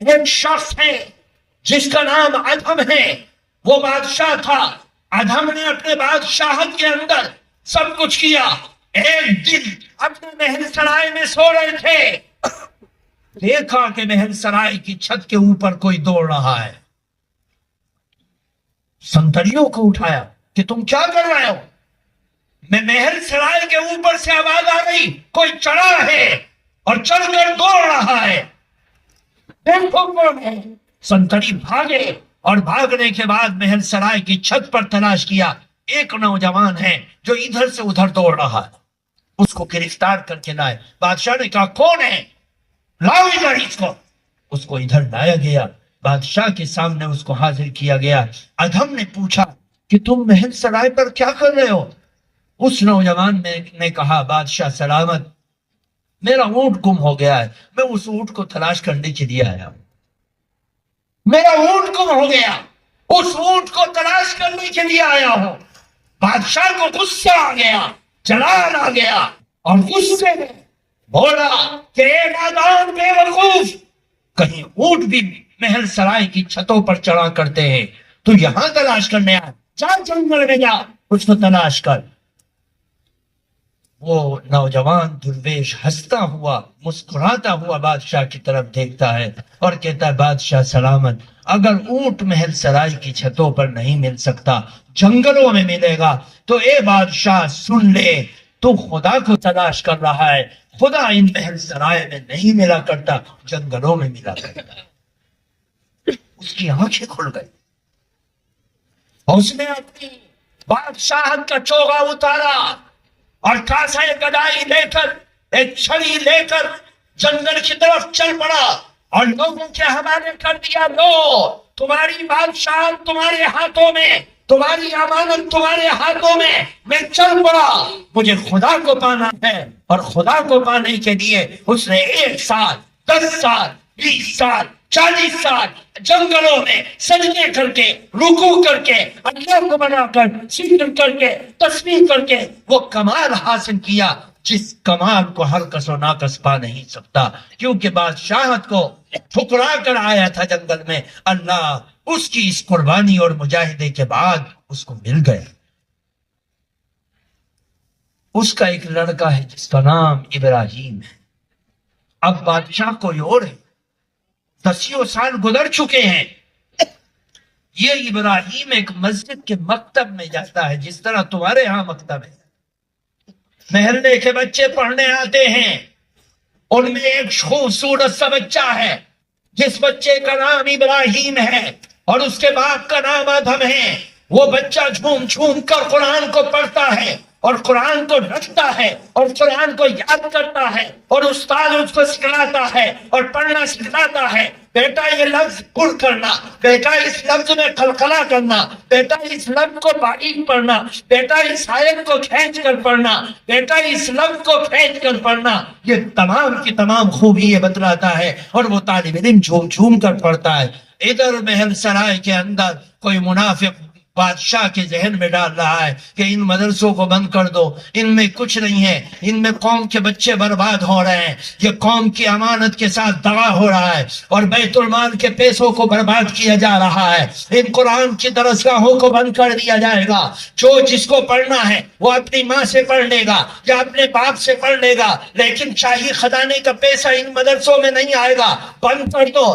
ایک شخص ہے جس کا نام ادھم ہے، وہ بادشاہ تھا۔ ادھم نے اپنے بادشاہت کے اندر سب کچھ کیا۔ ایک دن اپنے محل سرائے میں سو رہے تھے، دیکھا کہ محل سرائے کی چھت کے اوپر کوئی دوڑ رہا ہے۔ سنتریوں کو اٹھایا کہ تم کیا کر رہے ہو؟ میں محل سرائے کے اوپر سے آواز آ رہی کوئی چڑھا ہے اور چڑھ کر دوڑ رہا ہے، دیکھو کون ہے۔ سنتری بھاگے اور بھاگنے کے بعد محل سرائے کی چھت پر تلاش کیا۔ ایک نوجوان ہے جو ادھر سے ادھر دوڑ رہا ہے، اس کو گرفتار کر کے لائے۔ بادشاہ نے کہا کون ہے؟ لاؤ ادھر اس کو ادھر لایا گیا، بادشاہ کے سامنے اس کو حاضر کیا گیا۔ ادھم نے پوچھا کہ تم محل سرائے پر کیا کر رہے ہو؟ اس نوجوان نے کہا بادشاہ سلامت، میرا اونٹ گم ہو گیا ہے، میں اس اونٹ کو تلاش کرنے کے لیے آیا ہوں۔ میرا اونٹ گم ہو گیا، اس اونٹ کو تلاش کرنے کے لیے آیا ہوں۔ بادشاہ کو غصہ آ گیا، جلال آ گیا، اور غصے میں بولا کہ اے نادان بے وقوف، کہیں اونٹ بھی محل سرائے کی چھتوں پر چڑھا کرتے ہیں، تو یہاں تلاش کرنے آیا، جا جنگل میں جا اس کو تلاش کر۔ وہ نوجوان درویش ہنستا ہوا مسکراتا ہوا بادشاہ کی طرف دیکھتا ہے اور کہتا ہے بادشاہ سلامت، اگر اونٹ محل سرائے کی چھتوں پر نہیں مل سکتا، جنگلوں میں ملے گا تو اے بادشاہ سن لے، تو خدا کو تلاش کر رہا ہے، خدا ان محل سرائے میں نہیں ملا کرتا، جنگلوں میں ملا کرتا۔ اس کی آنکھیں کھل گئی، اس نے اپنی بادشاہت کا چوغا اتارا اور کاسہ گدائی لے کر، ایک چھڑی لے کر جنگل کی طرف چل پڑا اور لوگوں کے حوالے کر دیا، لو تمہاری بادشاہت تمہارے ہاتھوں میں، تمہاری امانت تمہارے ہاتھوں میں چل پڑا، مجھے خدا کو پانا ہے۔ اور خدا کو پانے کے لیے اس نے 1 سال 10 سال 20 سال 40 سال جنگلوں میں سجدے کر کے، رکوع کر کے، اللہ کو بنا کر، سجدہ کر کے، تسبیح کر کے وہ کمال حاصل کیا جس کمال کو ہر کس و ناکس پا نہیں سکتا، کیونکہ بادشاہت کو ٹھکرا کر آیا تھا جنگل میں۔ اللہ اس کی اس قربانی اور مجاہدے کے بعد اس کو مل گیا۔ اس کا ایک لڑکا ہے جس کا نام ابراہیم ہے۔ اب بادشاہ کوئی اور ہے، 10 سال گزر چکے ہیں۔ یہ ابراہیم ایک مسجد کے مکتب میں جاتا ہے، جس طرح تمہارے ہاں مکتب ہے، محلے کے بچے پڑھنے آتے ہیں، ان میں ایک خوبصورت سا بچہ ہے جس بچے کا نام ابراہیم ہے اور اس کے باپ کا نام ادھم ہے۔ وہ بچہ جھوم جھوم کر قرآن کو پڑھتا ہے اور قرآن کو رکھتا ہے اور قرآن کو یاد کرتا ہے، اور استاد اس کو سکھلاتا ہے اور پڑھنا سکھلاتا ہے، بیٹا یہ لفظ پر کرنا، بیٹا اس لفظ میں قلقلہ کرنا، بیٹا اس لفظ کو باریک پڑھنا، بیٹا اس آیت کو کھینچ کر پڑھنا، بیٹا اس لفظ کو کھینچ کر پڑھنا، یہ تمام کی تمام خوبی یہ بتلاتا ہے، اور وہ طالب علم جھوم جھوم کر پڑھتا ہے۔ ادھر محل سرائے کے اندر کوئی منافق بادشاہ کے ذہن میں ڈال رہا ہے کہ ان مدرسوں کو بند کر دو، ان میں کچھ نہیں ہے، ان میں قوم کے بچے برباد ہو رہے ہیں، یہ قوم کی امانت کے ساتھ دغا ہو رہا ہے اور بیت المال کے پیسوں کو برباد کیا جا رہا ہے۔ ان قرآن کی درسگاہوں کو بند کر دیا جائے گا، جو جس کو پڑھنا ہے وہ اپنی ماں سے پڑھ لے گا یا اپنے باپ سے پڑھ لے گا، لیکن شاہی خزانے کا پیسہ ان مدرسوں میں نہیں آئے گا، بند کر دو۔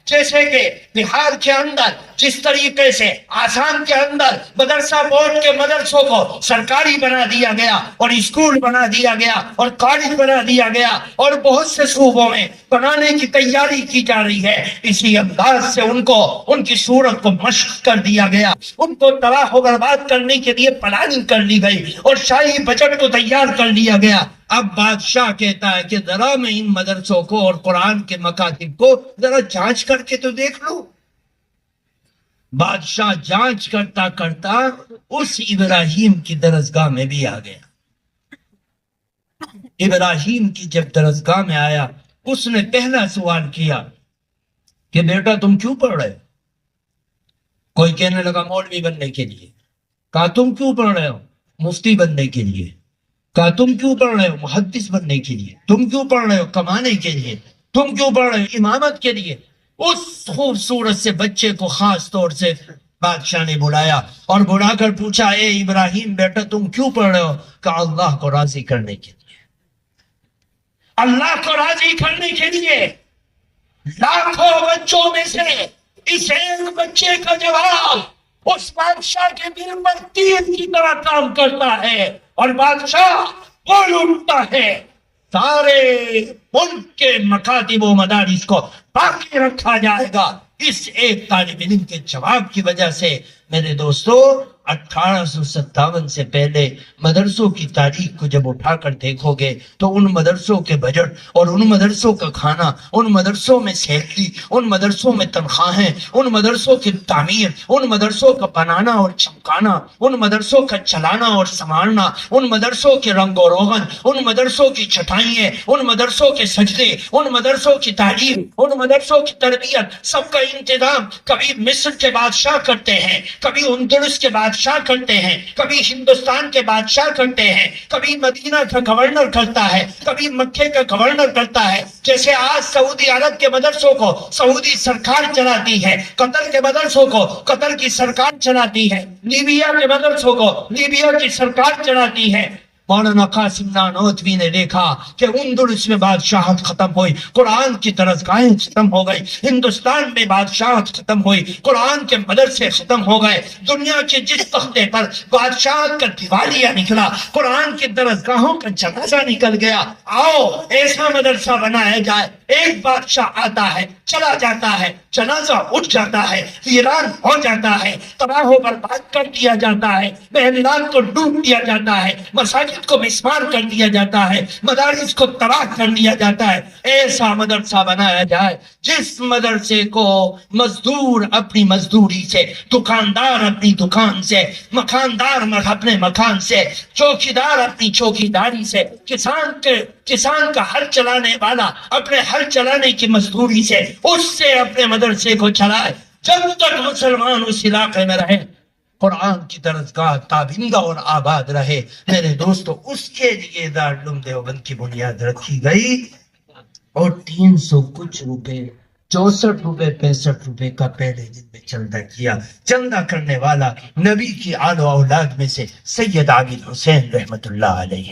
جیسے کہ بہار کے اندر جس طریقے سے آسام کے اندر مدرسہ بورڈ کے مدرسوں کو سرکاری بنا دیا گیا اور اسکول بنا دیا گیا اور کالج بنا دیا گیا اور بہت سے صوبوں میں بنانے کی تیاری کی جا رہی ہے، اسی انداز سے ان کی صورت کو مشق کر دیا گیا، ان کو تباہ و برباد کرنے کے لیے پلاننگ کر لی گئی اور شاہی بجٹ کو تیار کر لیا گیا۔ اب بادشاہ کہتا ہے کہ ذرا میں ان مدرسوں کو اور قرآن کے مکاتب کو ذرا جانچ کر کے تو دیکھ لو۔ بادشاہ جانچ کرتا کرتا اس ابراہیم کی درسگاہ میں بھی آ گیا۔ ابراہیم کی جب درسگاہ میں آیا، اس نے پہلا سوال کیا کہ بیٹا تم کیوں پڑھ رہے ہو؟ کوئی کہنے لگا مولوی بننے کے لیے۔ کہا تم کیوں پڑھ رہے ہو؟ مفتی بننے کے لیے۔ کہا تم کیوں پڑھ رہے ہو؟ محدث بننے کے لیے۔ تم کیوں پڑھ رہے ہو؟ کمانے کے لیے۔ تم کیوں پڑھ رہے ہو؟ امامت کے لیے۔ اس خوبصورت سے بچے کو خاص طور سے بادشاہ نے بلایا اور بلا کر پوچھا، اے ابراہیم بیٹا تم کیوں پڑھ رہے ہو؟ کہا اللہ کو راضی کرنے کے لیے، اللہ کو راضی کرنے کے لیے۔ لاکھوں بچوں میں سے اس ایک بچے کا جواب اس بادشاہ کے دل پر تیر کی طرح کام کرتا ہے، اور بادشاہ بول اٹھتا ہے سارے ملک کے مکاتب و مدارس کو باقی رکھا جائے گا اس ایک طالب علم کے جواب کی وجہ سے۔ میرے دوستو 1857 سے پہلے مدرسوں کی تاریخ کو جب اٹھا کر دیکھو گے تو ان مدرسوں کے بجٹ اور ان مدرسوں کا کھانا، ان مدرسوں میں سیلری، ان مدرسوں میں تنخواہیں، ان مدرسوں کی تعمیر، ان مدرسوں کا بنانا اور چمکانا، ان مدرسوں کا چلانا اور سنبھالنا، ان مدرسوں کے رنگ و روغن، ان مدرسوں کی چٹائیاں، ان مدرسوں کے سجدے، ان مدرسوں کی تعلیم، ان مدرسوں کی تربیت، سب کا انتظام کبھی مصر کے بادشاہ کرتے ہیں، کبھی اندلس کے بادشاہ کرتے ہیں، کبھی ہندوستان کے بادشاہ کرتے ہیں، کبھی مدینہ کا گورنر کرتا ہے، کبھی مکے کا گورنر کرتا ہے۔ جیسے آج سعودی عرب کے مدرسوں کو سعودی سرکار چلاتی ہے، قطر کے مدرسوں کو قطر کی سرکار چلاتی ہے، لیبیا کے مدرسوں کو لیبیا کی سرکار چلاتی ہے۔ مولانا قاسم نانوتوی نے دیکھا کہ اندلس میں بادشاہت ختم ہوئی، قرآن کی درسگاہیں ختم ہو گئی، ہندوستان میں بادشاہت ختم ہوئی، قرآن کے مدرسے ختم ہو گئے، دنیا کے جس تختے پر بادشاہت کا دیوالیہ نکلا، قرآن کی درسگاہوں کا جنازہ نکل گیا۔ آؤ ایسا مدرسہ بنایا جائے، ایک بادشاہ آتا ہے چلا جاتا ہے، جنازہ اٹھ جاتا ہے، ویران ہو جاتا ہے، تباہ و برباد کر دیا جاتا ہے، محلات کو ڈوب دیا جاتا ہے، مساجد کو مسمار کر دیا جاتا ہے، مدارس کو تباہ کر دیا جاتا ہے۔ ایسا مدرسہ بنایا جائے جس مدرسے کو مزدور اپنی مزدوری سے، دکاندار اپنی دکان سے، مکاندار اپنے مکان سے، چوکیدار اپنی چوکیداری سے، کسان کا ہل چلانے والا اپنے ہل چلانے کی مزدوری سے، اس سے اپنے مدرسے کو چلائے۔ جب تک مسلمان اس علاقے میں رہے قرآن کی درسگاہ تابندہ اور آباد رہے۔ میرے دوستو اس کے لیے دارالعلوم دیوبند کی بنیاد رکھی گئی اور 300 کچھ روپے، 64 روپے 65 روپے کا پہلے دن میں چندہ کیا۔ چندہ کرنے والا نبی کی آل و اولاد میں سے سید عابد حسین رحمت اللہ علیہ۔